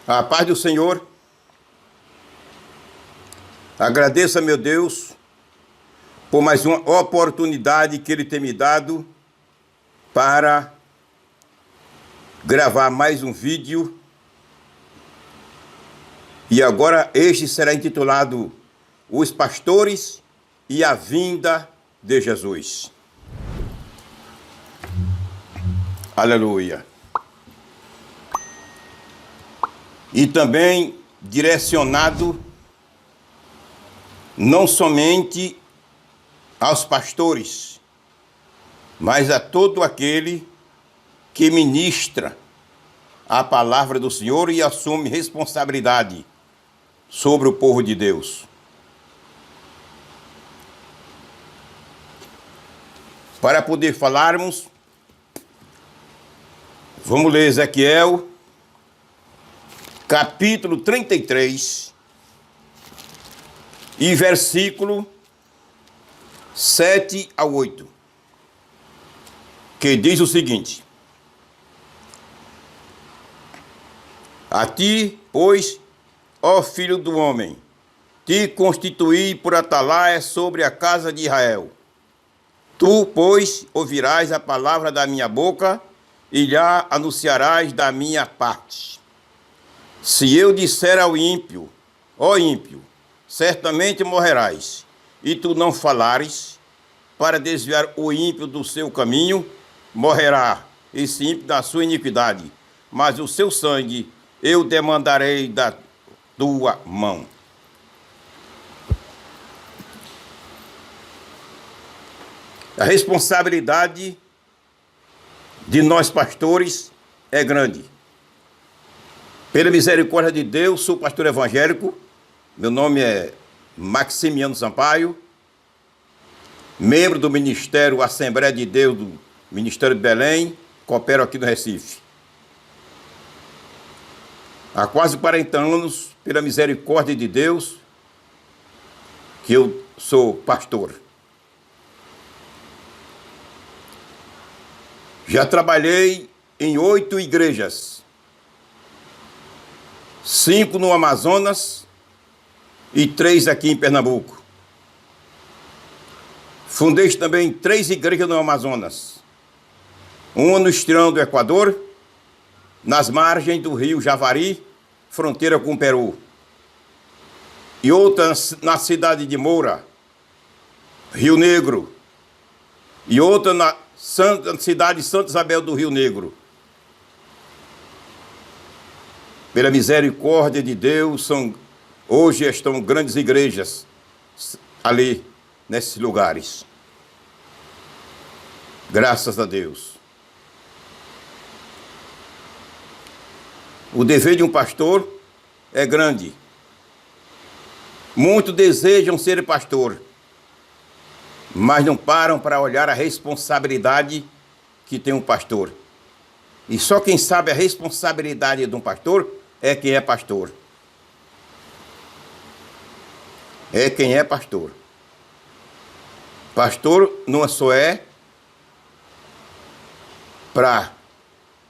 A paz do Senhor. Agradeço a meu Deus por mais uma oportunidade que Ele tem me dado para gravar mais um vídeo. E agora este será intitulado Os Pastores e a Vinda de Jesus. Aleluia. E também direcionado não somente aos pastores, mas a todo aquele que ministra a palavra do Senhor e assume responsabilidade sobre o povo de Deus. Para poder falarmos, vamos ler Ezequiel, capítulo 33, e versículo 7 a 8, que diz o seguinte: A ti, pois, ó filho do homem, te constituí por atalaia sobre a casa de Israel. Tu, pois, ouvirás a palavra da minha boca e lhe anunciarás da minha parte. Se eu disser ao ímpio, ó ímpio, certamente morrerás, e tu não falares, para desviar o ímpio do seu caminho, morrerá esse ímpio da sua iniquidade, mas o seu sangue eu demandarei da tua mão. A responsabilidade de nós pastores é grande. Pela misericórdia de Deus, sou pastor evangélico. Meu nome é Maximiano Sampaio, membro do Ministério Assembleia de Deus do Ministério de Belém, coopero aqui no Recife. Há quase 40 anos, pela misericórdia de Deus, que eu sou pastor. Já trabalhei em 8 igrejas. 5 no Amazonas e 3 aqui em Pernambuco. Fundei também 3 igrejas no Amazonas. Uma no extremo do Equador, nas margens do rio Javari, fronteira com o Peru. E outra na cidade de Moura, Rio Negro. E outra na cidade de Santa Isabel do Rio Negro. Pela misericórdia de Deus, hoje estão grandes igrejas ali, nesses lugares. Graças a Deus. O dever de um pastor é grande. Muitos desejam ser pastor, mas não param para olhar a responsabilidade que tem um pastor. E só quem sabe a responsabilidade de um pastor é quem é pastor. É quem é pastor. Pastor não só é para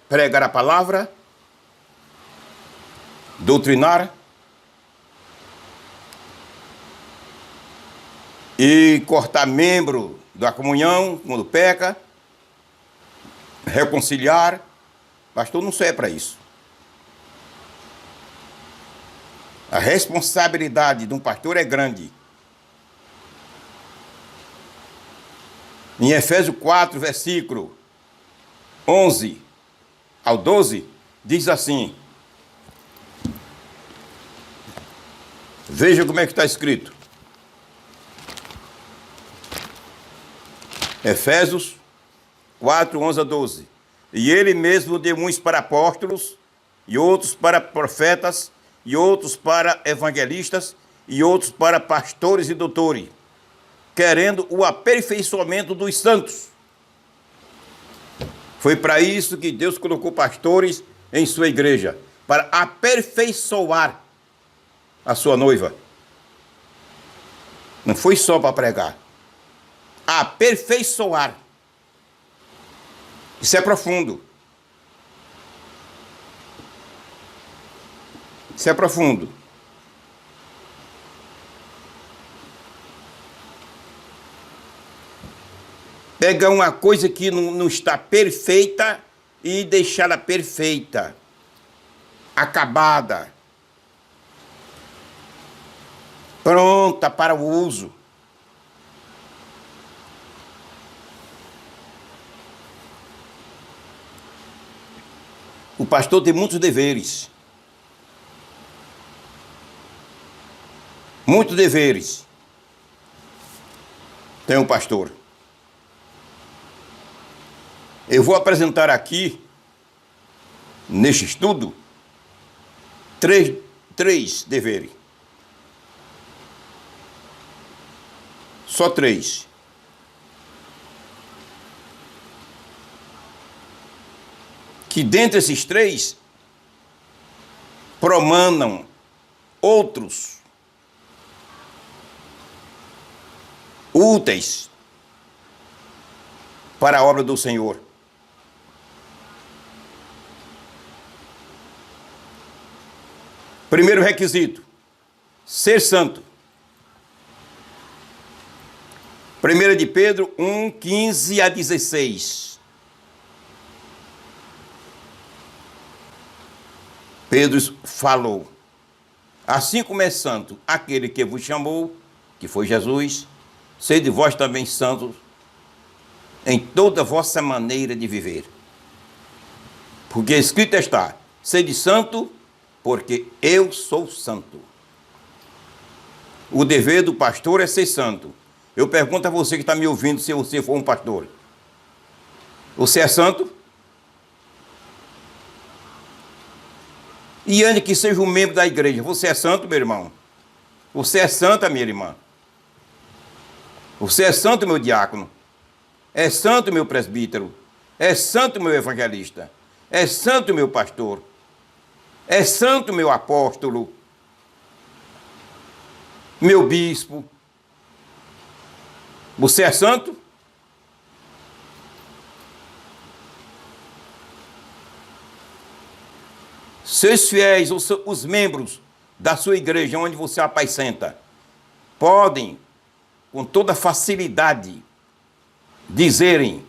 pregar a palavra, doutrinar e cortar membro da comunhão quando peca, reconciliar. Pastor não serve para isso. A responsabilidade de um pastor é grande. Em Efésios 4, versículo 11 ao 12, diz assim. Veja como é que está escrito. Efésios 4, 11 a 12. E ele mesmo deu uns para apóstolos, e outros para profetas, e outros para evangelistas, e outros para pastores e doutores, querendo o aperfeiçoamento dos santos. Foi para isso que Deus colocou pastores em sua igreja, para aperfeiçoar a sua noiva. Não foi só para pregar. Aperfeiçoar. Isso é profundo. Isso é profundo. Pegar uma coisa que não está perfeita e deixá-la perfeita, acabada, pronta para o uso. O pastor tem muitos deveres. Muitos deveres tem um pastor. Eu vou apresentar aqui, neste estudo, três deveres. Só 3. Que dentre esses 3, promanam outros úteis para a obra do Senhor. Primeiro requisito, ser santo. 1 de Pedro 1, 15 a 16. Pedro falou: assim como é santo aquele que vos chamou, que foi Jesus, sede vós também santos em toda a vossa maneira de viver. Porque escrito está: sede santo, porque eu sou santo. O dever do pastor é ser santo. Eu pergunto a você que está me ouvindo, se você for um pastor: você é santo? E antes que seja um membro da igreja, você é santo, meu irmão? Você é santa, minha irmã? Você é santo, meu diácono? É santo, meu presbítero? É santo, meu evangelista? É santo, meu pastor? É santo, meu apóstolo? Meu bispo? Você é santo? Seus fiéis, os membros da sua igreja, onde você apacenta, podem, com toda facilidade, dizerem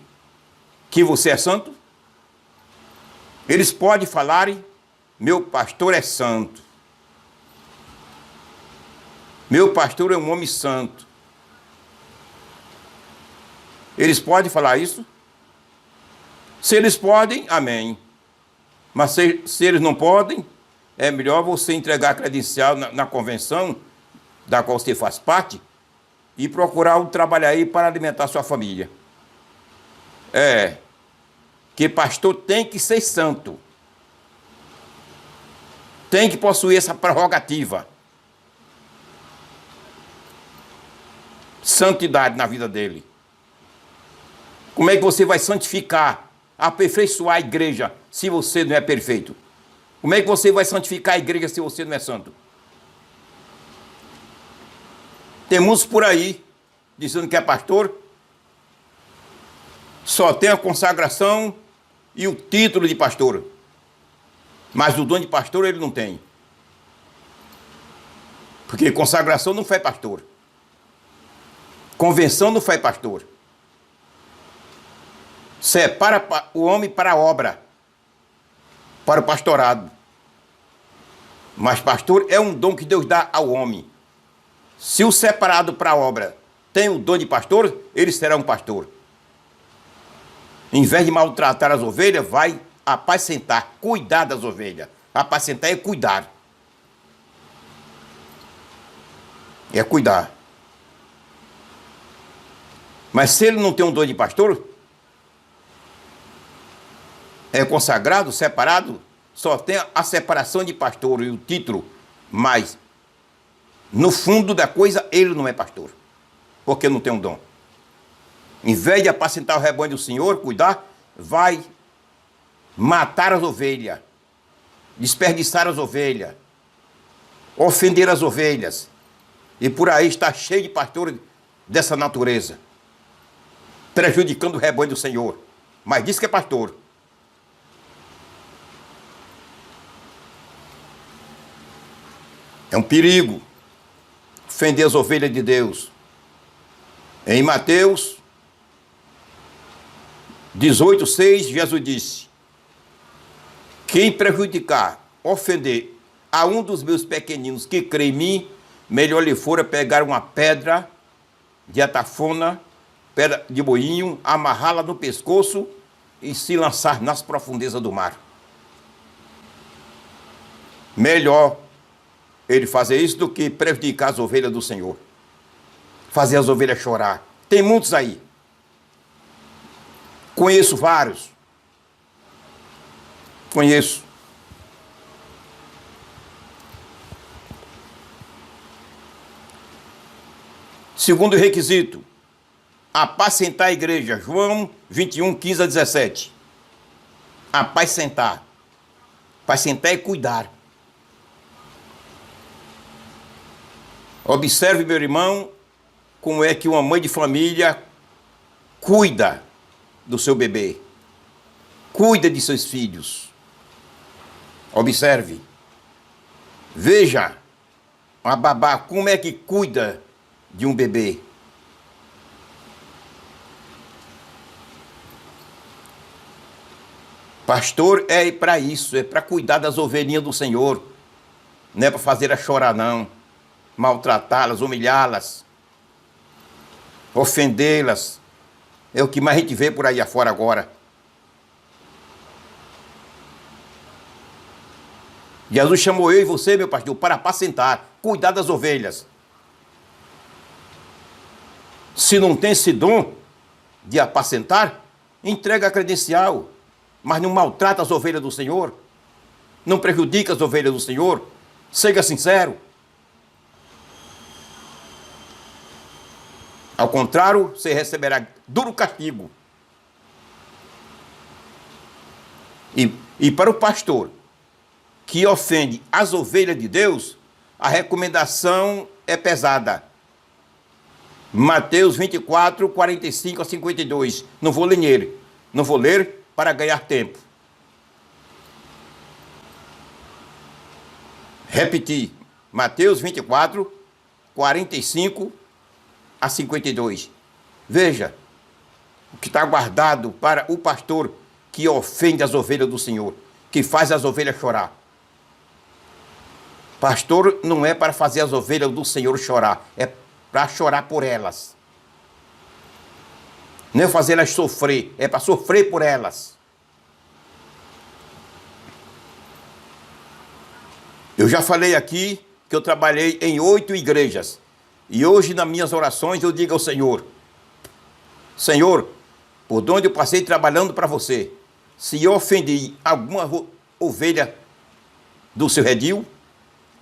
que você é santo? Eles podem falarem: meu pastor é santo. Meu pastor é um homem santo. Eles podem falar isso? Se eles podem, amém. Mas se eles não podem, é melhor você entregar a credencial na convenção da qual você faz parte e procurar um trabalho aí para alimentar sua família. Que pastor tem que ser santo. Tem que possuir essa prerrogativa. Santidade na vida dele. Como é que você vai santificar, aperfeiçoar a igreja se você não é perfeito? Como é que você vai santificar a igreja se você não é santo? Tem muitos por aí dizendo que é pastor, só tem a consagração e o título de pastor, mas o dom de pastor ele não tem. Porque consagração não faz pastor. Convenção não faz pastor. Separa o homem para a obra, para o pastorado. Mas pastor é um dom que Deus dá ao homem. Se o separado para a obra tem o dom de pastor, ele será um pastor. Em vez de maltratar as ovelhas, vai apacentar, cuidar das ovelhas. Apacentar é cuidar. É cuidar. Mas se ele não tem um dom de pastor, é consagrado, separado, só tem a separação de pastor e o título, mas no fundo da coisa ele não é pastor, porque não tem um dom. Em vez de apacentar o rebanho do Senhor, cuidar, vai matar as ovelhas, desperdiçar as ovelhas, ofender as ovelhas. E por aí está cheio de pastores dessa natureza, prejudicando o rebanho do Senhor. Mas diz que é pastor. É um perigo ofender as ovelhas de Deus. Em Mateus 18:6, Jesus disse: quem prejudicar, ofender a um dos meus pequeninos que crê em mim, melhor lhe fora pegar uma pedra de atafona, pedra de moinho, amarrá-la no pescoço e se lançar nas profundezas do mar. Melhor ele fazer isso do que prejudicar as ovelhas do Senhor. Fazer as ovelhas chorar. Tem muitos aí. Conheço vários. Conheço. Segundo requisito, apacentar a igreja. João 21:15-17. Apacentar. Apacentar é cuidar. Observe, meu irmão, como é que uma mãe de família cuida do seu bebê. Cuida de seus filhos. Observe. Veja uma babá, como é que cuida de um bebê. Pastor é para isso, é para cuidar das ovelhinhas do Senhor. Não é para fazer elas chorar, não. Maltratá-las, humilhá-las, ofendê-las. É o que mais a gente vê por aí afora agora. Jesus chamou eu e você, meu pastor, para apacentar, cuidar das ovelhas. Se não tem esse dom de apacentar, entrega a credencial, mas não maltrata as ovelhas do Senhor, não prejudica as ovelhas do Senhor, seja sincero. Ao contrário, você receberá duro castigo. E para o pastor que ofende as ovelhas de Deus, a recomendação é pesada. Mateus 24:45-52. Não vou ler nele. Não vou ler para ganhar tempo. Repetir. Mateus 24:45-52. Veja o que está guardado para o pastor que ofende as ovelhas do Senhor, que faz as ovelhas chorar. Pastor não é para fazer as ovelhas do Senhor chorar, é para chorar por elas. Não é fazer elas sofrer, é para sofrer por elas. Eu já falei aqui que eu trabalhei em 8 igrejas. E hoje, nas minhas orações, eu digo ao Senhor: Senhor, por onde eu passei trabalhando para você, se eu ofendi alguma ovelha do seu redil,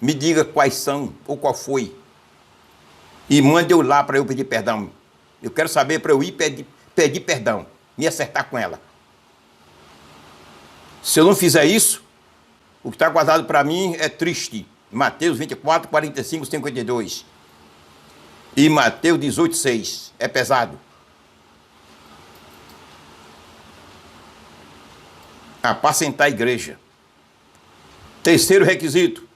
me diga quais são ou qual foi. E mande eu lá para eu pedir perdão. Eu quero saber para eu ir pedir perdão, me acertar com ela. Se eu não fizer isso, o que está guardado para mim é triste. Mateus 24:45-52. E Mateus 18:6. É pesado. Apacentar a igreja. Terceiro requisito.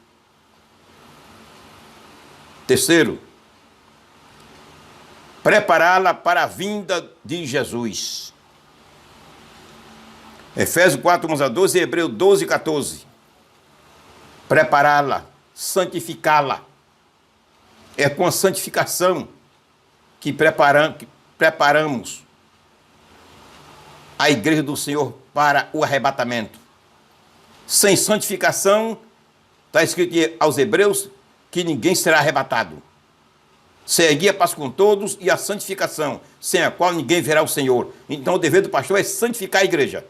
Terceiro, prepará-la para a vinda de Jesus. Efésios 4:11-12 e Hebreus 12:14. Prepará-la, santificá-la. É com a santificação que preparamos a igreja do Senhor para o arrebatamento. Sem santificação, está escrito aos Hebreus que ninguém será arrebatado. Segui a paz com todos e a santificação, sem a qual ninguém verá o Senhor. Então o dever do pastor é santificar a igreja.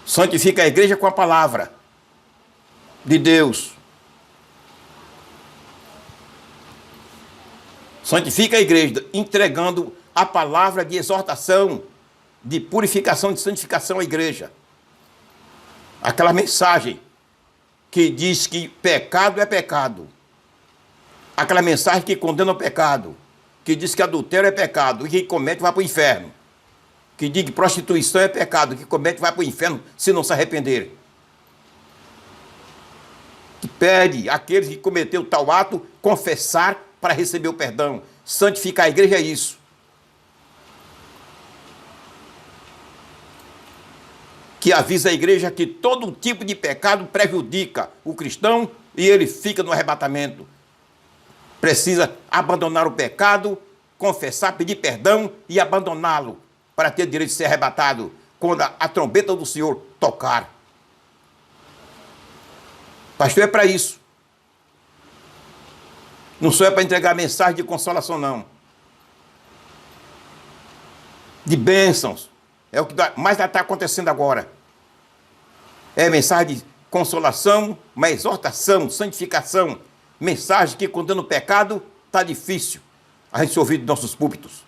Santifica a igreja com a palavra de Deus. Santifica a igreja entregando a palavra de exortação, de purificação, de santificação à igreja. Aquela mensagem que diz que pecado é pecado. Aquela mensagem que condena o pecado, que diz que adultério é pecado e quem comete vai para o inferno. Que diz que prostituição é pecado, que comete vai para o inferno se não se arrepender. que pede àqueles que cometeu tal ato confessar para receber o perdão. Santificar a igreja é isso. Que avisa a igreja que todo tipo de pecado prejudica o cristão e ele fica no arrebatamento. Precisa abandonar o pecado, confessar, pedir perdão e abandoná-lo para ter direito de ser arrebatado quando a trombeta do Senhor tocar. Pastor, é para isso. Não só é para entregar mensagem de consolação, não. De bênçãos. É o que mais está acontecendo agora. É mensagem de consolação, uma exortação, santificação. Mensagem que, condena o pecado, está difícil a gente ouvir dos nossos púlpitos.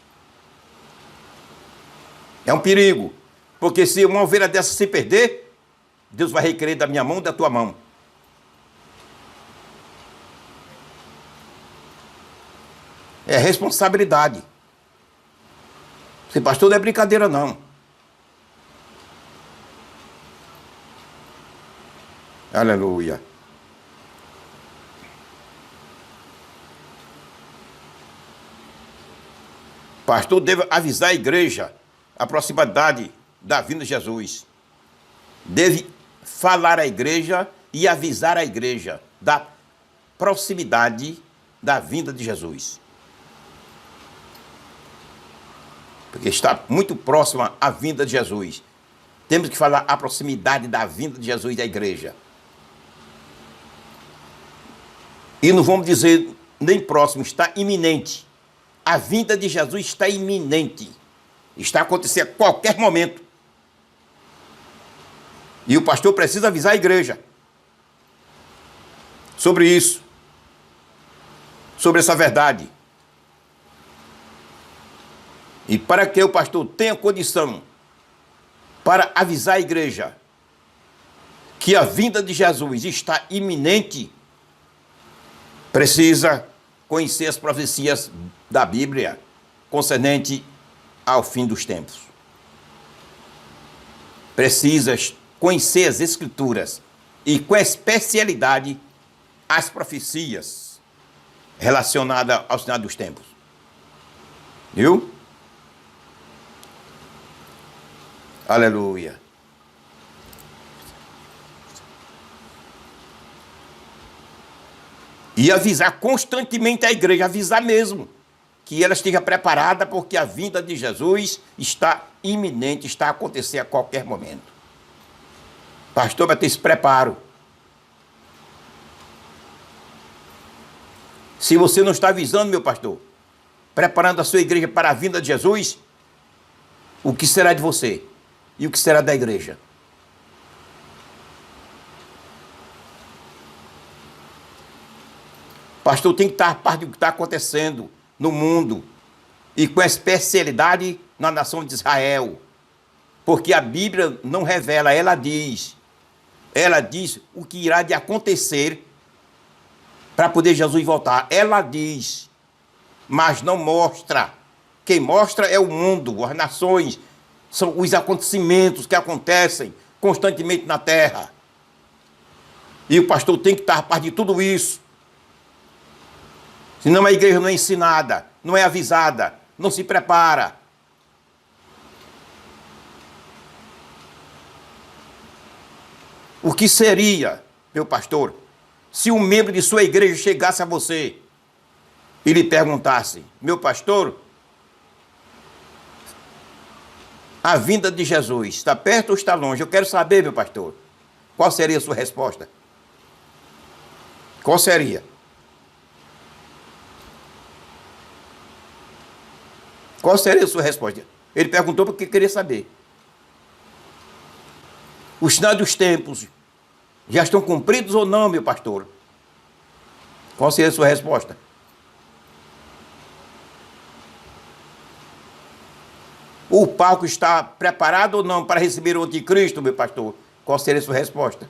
É um perigo. Porque se uma ovelha dessa se perder, Deus vai requerer da minha mão e da tua mão. É responsabilidade. Esse pastor não é brincadeira, não. Aleluia. Pastor deve avisar a igreja a proximidade da vinda de Jesus. Deve falar à igreja e avisar a igreja da proximidade da vinda de Jesus. Porque está muito próxima a vinda de Jesus. Temos que falar a proximidade da vinda de Jesus da igreja. E não vamos dizer nem próximo, está iminente. A vinda de Jesus está iminente. Está acontecendo a qualquer momento. E o pastor precisa avisar a igreja sobre isso. Sobre essa verdade. E para que o pastor tenha condição para avisar a igreja que a vinda de Jesus está iminente, precisa conhecer as profecias da Bíblia concernente ao fim dos tempos. Precisa conhecer as Escrituras e, com especialidade, as profecias relacionadas ao final dos tempos. Viu? Aleluia. E avisar constantemente a igreja, avisar mesmo, que ela esteja preparada, porque a vinda de Jesus está iminente, está a acontecer a qualquer momento. Pastor, vai ter esse preparo. Se você não está avisando, meu pastor, preparando a sua igreja para a vinda de Jesus, o que será de você? E o que será da igreja? Pastor tem que estar a par do que está acontecendo no mundo e com especialidade na nação de Israel. Porque a Bíblia não revela, ela diz o que irá de acontecer para poder Jesus voltar. Ela diz, mas não mostra. Quem mostra é o mundo, as nações, são os acontecimentos que acontecem constantemente na terra. E o pastor tem que estar a par de tudo isso. Senão a igreja não é ensinada, não é avisada, não se prepara. O que seria, meu pastor, se um membro de sua igreja chegasse a você e lhe perguntasse: meu pastor, a vinda de Jesus está perto ou está longe? Eu quero saber, meu pastor. Qual seria a sua resposta? Qual seria? Qual seria a sua resposta? Ele perguntou porque queria saber. Os sinais dos tempos já estão cumpridos ou não, meu pastor? Qual seria a sua resposta? O palco está preparado ou não para receber o anticristo, meu pastor? Qual seria a sua resposta?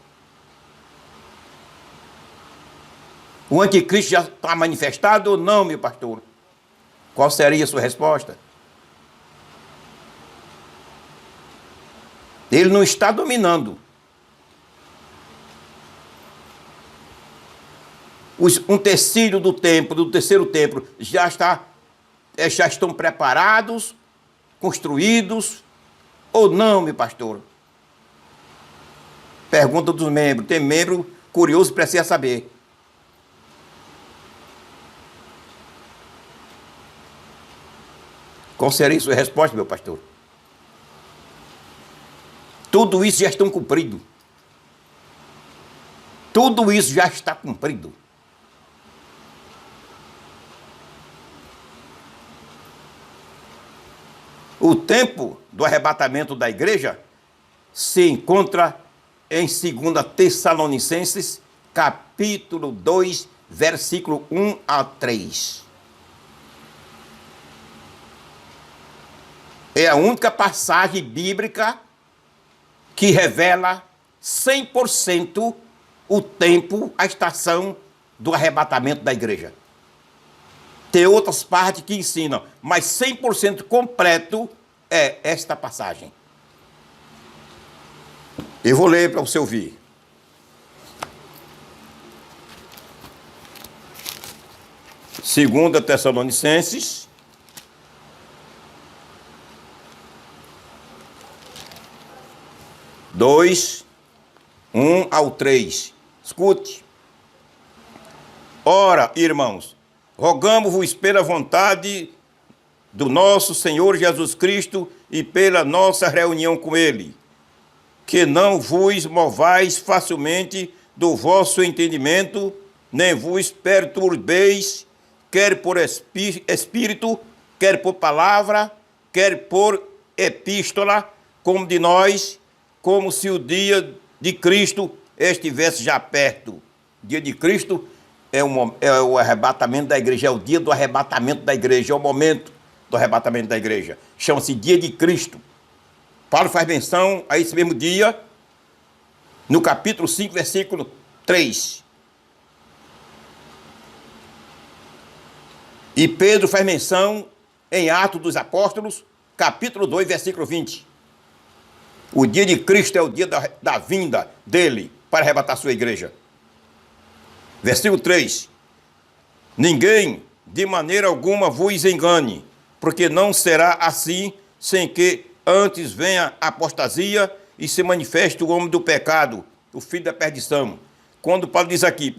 O anticristo já está manifestado ou não, meu pastor? Qual seria a sua resposta? Ele não está dominando. Um terceiro do templo, do terceiro templo, já estão preparados, construídos, ou não, meu pastor? Pergunta dos membros. Tem membro curioso e precisa saber. Qual seria a sua resposta, meu pastor? Tudo isso já está cumprido. Tudo isso já está cumprido. O tempo do arrebatamento da igreja se encontra em 2 Tessalonicenses, capítulo 2, versículo 1 a 3. É a única passagem bíblica que revela 100% o tempo, a estação do arrebatamento da igreja. Tem outras partes que ensinam, mas 100% completo é esta passagem. Eu vou ler para você ouvir. Segunda Tessalonicenses, dois, 1 ao 3. Escute. Ora, irmãos, rogamos-vos pela vontade do nosso Senhor Jesus Cristo e pela nossa reunião com Ele, que não vos movais facilmente do vosso entendimento, nem vos perturbeis, quer por espírito, quer por palavra, quer por epístola, como de nós, como se o dia de Cristo estivesse já perto. O dia de Cristo é o arrebatamento da igreja, é o dia do arrebatamento da igreja, é o momento do arrebatamento da igreja. Chama-se dia de Cristo. Paulo faz menção a esse mesmo dia, no capítulo 5, versículo 3. E Pedro faz menção em Atos dos Apóstolos, capítulo 2, versículo 20. O dia de Cristo é o dia da vinda dele para arrebatar sua igreja. Versículo 3. Ninguém de maneira alguma vos engane, porque não será assim sem que antes venha a apostasia e se manifeste o homem do pecado, o filho da perdição. Quando Paulo diz aqui,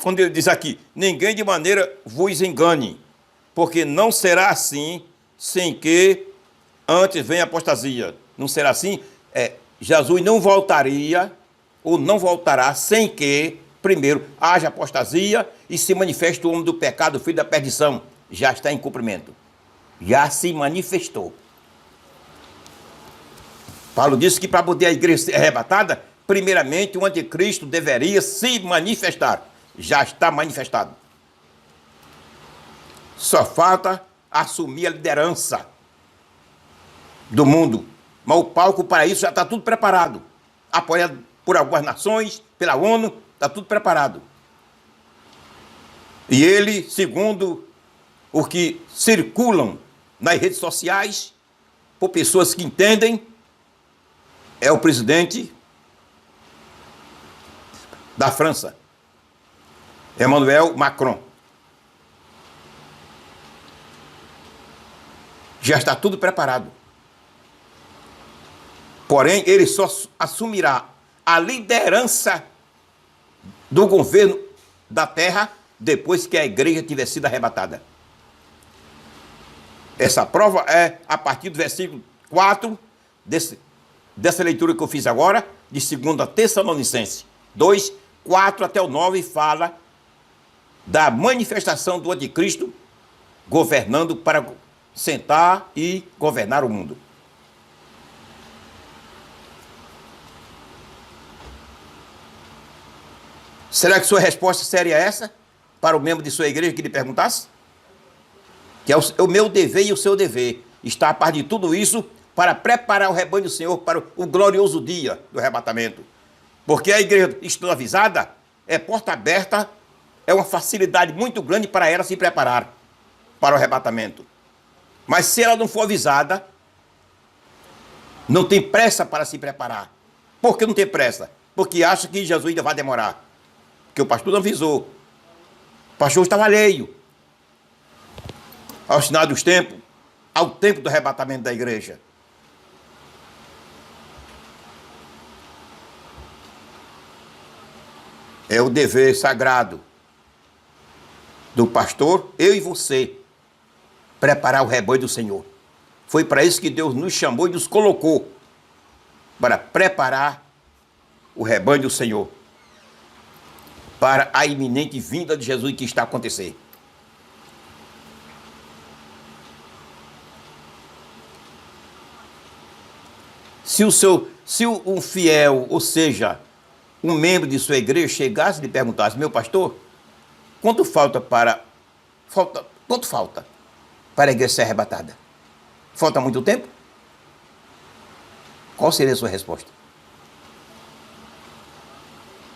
quando ele diz aqui, ninguém de maneira vos engane, porque não será assim sem que antes venha a apostasia. Não será assim? Jesus não voltaria, ou não voltará, sem que, primeiro, haja apostasia e se manifeste o homem do pecado, o filho da perdição. Já está em cumprimento. Já se manifestou. Paulo disse que para poder a igreja ser arrebatada, primeiramente o anticristo deveria se manifestar. Já está manifestado. Só falta assumir a liderança do mundo. Mas o palco para isso já está tudo preparado. Apoiado por algumas nações, pela ONU, está tudo preparado. E ele, segundo o que circulam nas redes sociais, por pessoas que entendem, é o presidente da França, Emmanuel Macron. Já está tudo preparado. Porém, ele só assumirá a liderança do governo da terra depois que a igreja tiver sido arrebatada. Essa prova é a partir do versículo 4 dessa leitura que eu fiz agora, de 2 Tessalonicenses 2, 4 até o 9, fala da manifestação do anticristo governando para sentar e governar o mundo. Será que sua resposta seria essa para o membro de sua igreja que lhe perguntasse? Que é o meu dever e o seu dever. Está a par de tudo isso para preparar o rebanho do Senhor para o glorioso dia do arrebatamento. Porque a igreja estando avisada, é porta aberta, é uma facilidade muito grande para ela se preparar para o arrebatamento. Mas se ela não for avisada, não tem pressa para se preparar. Por que não tem pressa? Porque acha que Jesus ainda vai demorar. Porque o pastor não avisou. pastor estava alheio ao sinal dos tempos, ao tempo do arrebatamento da igreja. É o dever sagrado do pastor, eu e você, preparar o rebanho do Senhor. Foi para isso que Deus nos chamou e nos colocou, para preparar o rebanho do Senhor, para a iminente vinda de Jesus que está a acontecer. Se um fiel, ou seja, um membro de sua igreja chegasse e lhe perguntasse: meu pastor, quanto falta para a igreja ser arrebatada? Falta muito tempo? Qual seria a sua resposta?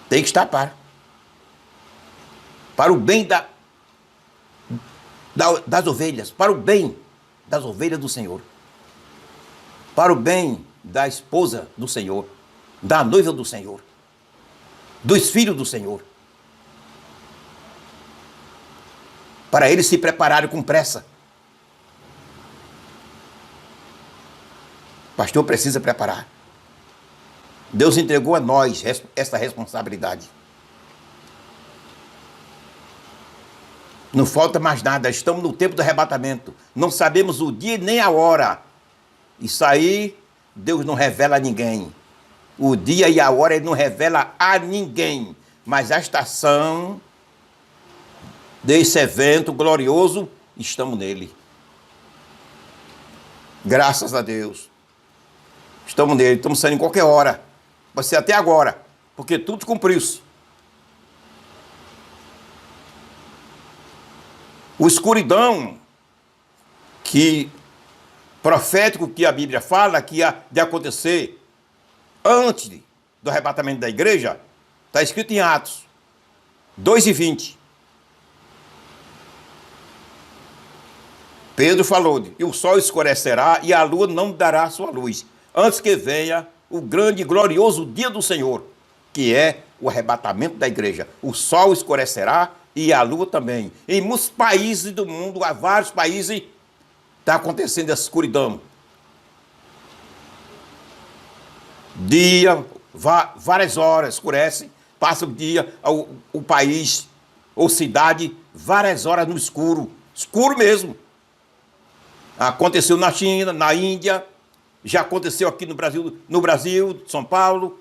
Tem que estar para o bem das ovelhas, para o bem das ovelhas do Senhor, para o bem da esposa do Senhor, da noiva do Senhor, dos filhos do Senhor, para eles se prepararem com pressa. O pastor precisa preparar. Deus entregou a nós essa responsabilidade. Não falta mais nada, estamos no tempo do arrebatamento. Não sabemos o dia nem a hora. Isso aí, Deus não revela a ninguém. O dia e a hora Ele não revela a ninguém. Mas a estação desse evento glorioso, estamos nele. Graças a Deus. Estamos nele, estamos saindo em qualquer hora. Vai ser até agora, porque tudo cumpriu-se. O escuridão profético que a Bíblia fala que ia de acontecer antes do arrebatamento da igreja, está escrito em Atos 2:20. Pedro falou: e o sol escurecerá e a lua não dará sua luz, antes que venha o grande e glorioso dia do Senhor, que é o arrebatamento da igreja. O sol escurecerá e a lua também. Em muitos países do mundo, há vários países, está acontecendo essa escuridão. Dia, várias horas escurece, passa o dia, o país ou cidade, várias horas no escuro, escuro mesmo. Aconteceu na China, na Índia, já aconteceu aqui no Brasil, São Paulo.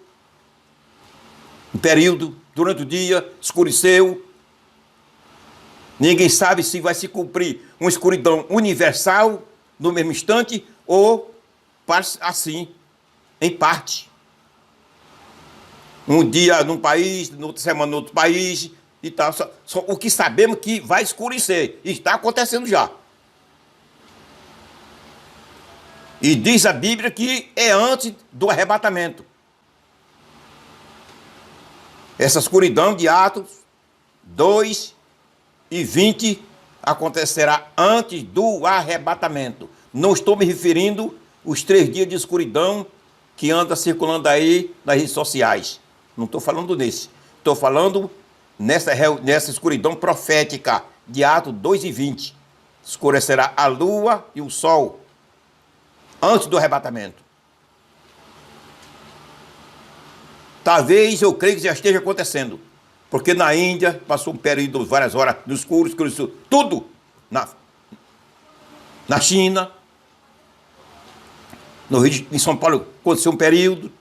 Um período, durante o dia, escureceu. Ninguém sabe se vai se cumprir uma escuridão universal no mesmo instante ou assim, em parte. Um dia num país, noutra semana em outro país e tal. Só o que sabemos que vai escurecer. E está acontecendo já. E diz a Bíblia que é antes do arrebatamento. Essa escuridão de Atos 2:20 acontecerá antes do arrebatamento. Não estou me referindo aos 3 dias de escuridão que anda circulando aí nas redes sociais. Não estou falando desse. Estou falando nessa escuridão profética de Atos 2:20. Escurecerá a lua e o sol antes do arrebatamento. Talvez eu creio que já esteja acontecendo. Porque na Índia passou um período, várias horas no escuro, escureceu tudo. Na China, no Rio em São Paulo aconteceu um período.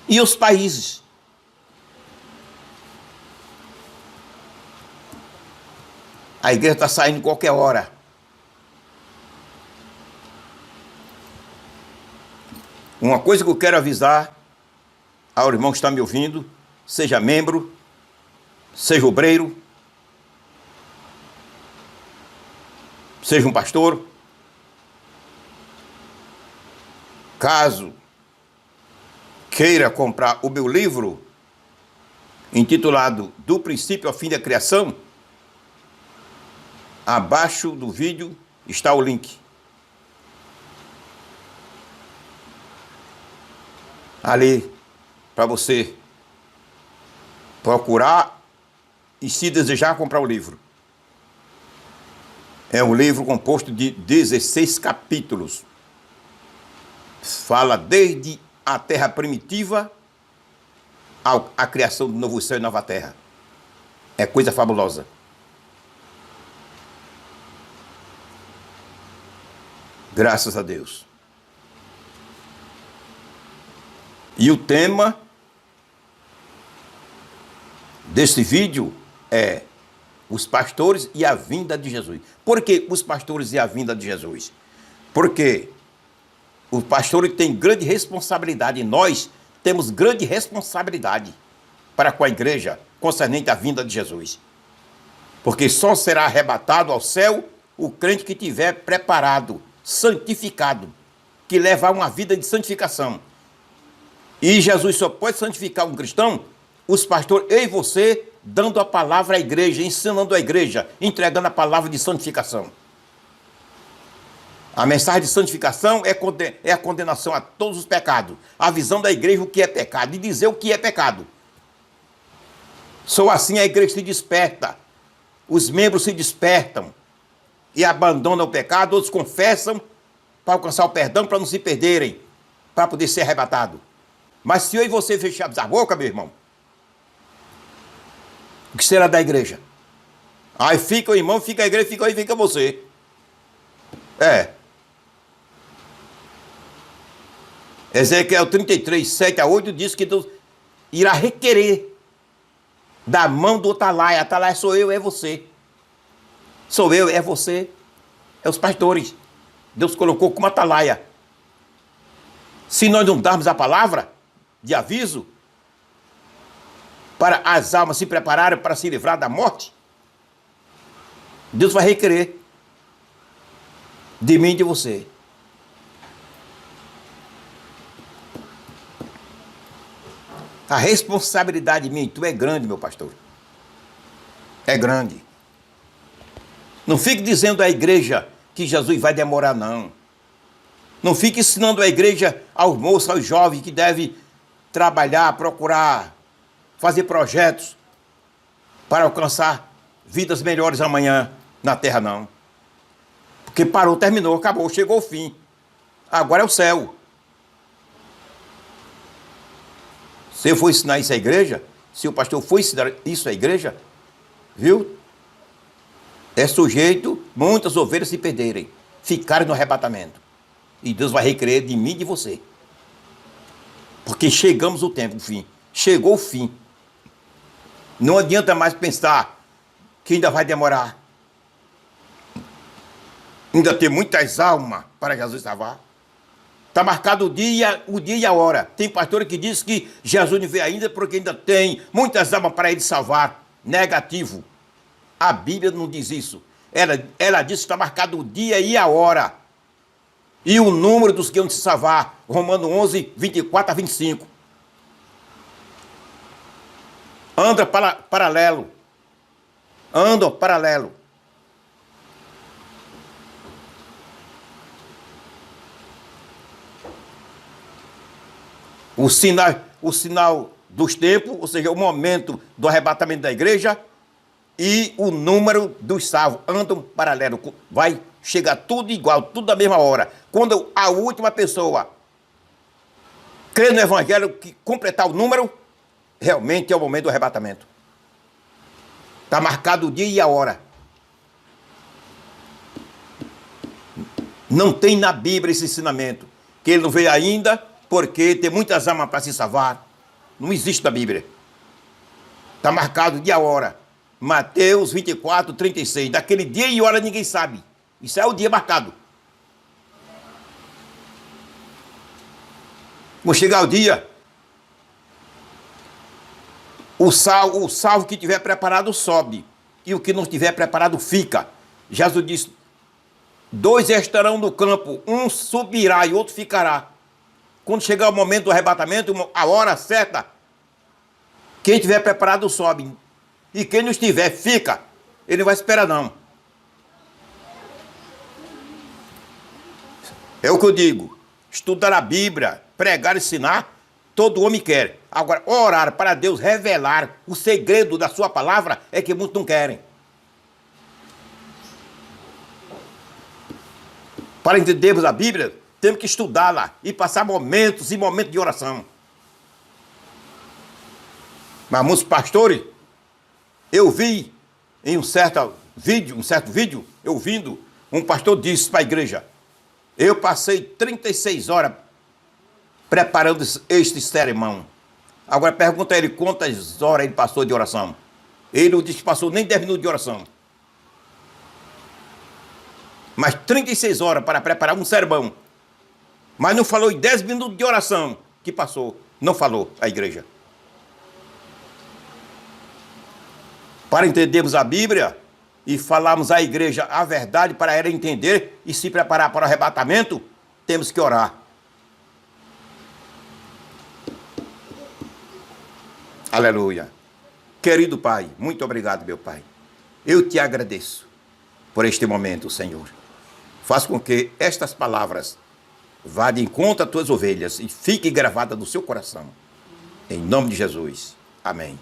E os países. A igreja está saindo qualquer hora. Uma coisa que eu quero avisar ao irmão que está me ouvindo, seja membro, seja obreiro, seja um pastor, caso queira comprar o meu livro, intitulado Do Princípio ao Fim da Criação, abaixo do vídeo está o link. Ali, para você procurar e se desejar comprar o livro. É um livro composto de 16 capítulos. Fala desde a terra primitiva à criação do novo céu e nova terra. É coisa fabulosa. Graças a Deus. E o tema desse vídeo é os pastores e a vinda de Jesus. Por que os pastores e a vinda de Jesus? Porque o pastor tem grande responsabilidade e nós temos grande responsabilidade para com a igreja concernente à vinda de Jesus. Porque só será arrebatado ao céu o crente que tiver preparado, santificado, que levar uma vida de santificação. E Jesus só pode santificar um cristão, os pastores, eu e você, dando a palavra à igreja, ensinando a igreja, entregando a palavra de santificação. A mensagem de santificação é a condenação a todos os pecados, a visão da igreja o que é pecado, e dizer o que é pecado. Só assim a igreja se desperta, os membros se despertam e abandonam o pecado, outros confessam para alcançar o perdão, para não se perderem, para poder ser arrebatado. Mas se eu e você fecharmos a boca, meu irmão, o que será da igreja? Aí fica o irmão, fica a igreja, fica aí, fica você. Ezequiel 33, 7 a 8 diz que Deus irá requerer da mão do atalaia. Atalaia sou eu, é você. Sou eu, é você. É os pastores. Deus colocou como atalaia. Se nós não darmos a palavra de aviso para as almas se prepararem para se livrar da morte, Deus vai requerer de mim e de você. A responsabilidade de mim e tu é grande, meu pastor. É grande. Não fique dizendo à igreja que Jesus vai demorar, não. Não fique ensinando à igreja, aos moços, aos jovens que devem trabalhar, procurar, fazer projetos para alcançar vidas melhores amanhã na terra, não. Porque parou, terminou, acabou, chegou o fim. Agora é o céu. Se eu for ensinar isso à igreja, se o pastor for ensinar isso à igreja, viu? É sujeito muitas ovelhas se perderem, ficarem no arrebatamento. E Deus vai requerer de mim e de você. Porque chegamos o tempo, o fim. Chegou o fim. Não adianta mais pensar que ainda vai demorar. Ainda tem muitas almas para Jesus salvar. Está marcado o dia e a hora. Tem pastor que diz que Jesus não veio ainda porque ainda tem muitas almas para ele salvar. Negativo. A Bíblia não diz isso. Ela diz que está marcado o dia e a hora. E o número dos que vão se salvar. Romanos 11, 24 a 25. Anda paralelo. Anda paralelo. O sinal dos tempos, ou seja, o momento do arrebatamento da igreja e o número dos salvos andam paralelo. Vai chegar tudo igual, tudo na mesma hora. Quando a última pessoa crê no evangelho, que completar o número, realmente é o momento do arrebatamento. Está marcado o dia e a hora. Não tem na Bíblia esse ensinamento, que ele não veio ainda porque tem muitas almas para se salvar. Não existe na Bíblia. Está marcado dia e hora. Mateus 24, 36. Daquele dia e hora ninguém sabe. Isso é o dia marcado. Vou chegar o dia. O salvo que tiver preparado sobe. E o que não estiver preparado fica. Jesus disse: 2 estarão no campo. Um subirá e outro ficará. Quando chegar o momento do arrebatamento, a hora certa, quem estiver preparado sobe. E quem não estiver, fica. Ele não vai esperar, não. É o que eu digo. Estudar a Bíblia, pregar, ensinar, todo homem quer. Agora, orar para Deus revelar o segredo da sua palavra é que muitos não querem. Para entendermos a Bíblia, temos que estudá-la e passar momentos e momentos de oração. Mas muitos pastores, eu vi em um certo vídeo, eu ouvindo, um pastor disse para a igreja: eu passei 36 horas preparando este sermão. Agora pergunta a ele quantas horas ele passou de oração. Ele não disse que passou nem 10 minutos de oração. Mas 36 horas para preparar um sermão. Mas não falou em 10 minutos de oração que passou. Não falou a igreja. Para entendermos a Bíblia e falarmos à igreja a verdade para ela entender e se preparar para o arrebatamento, temos que orar. Aleluia. Querido Pai, muito obrigado, meu Pai. Eu te agradeço por este momento, Senhor. Faz com que estas palavras vá de encontro às tuas ovelhas e fique gravada no seu coração. Em nome de Jesus. Amém.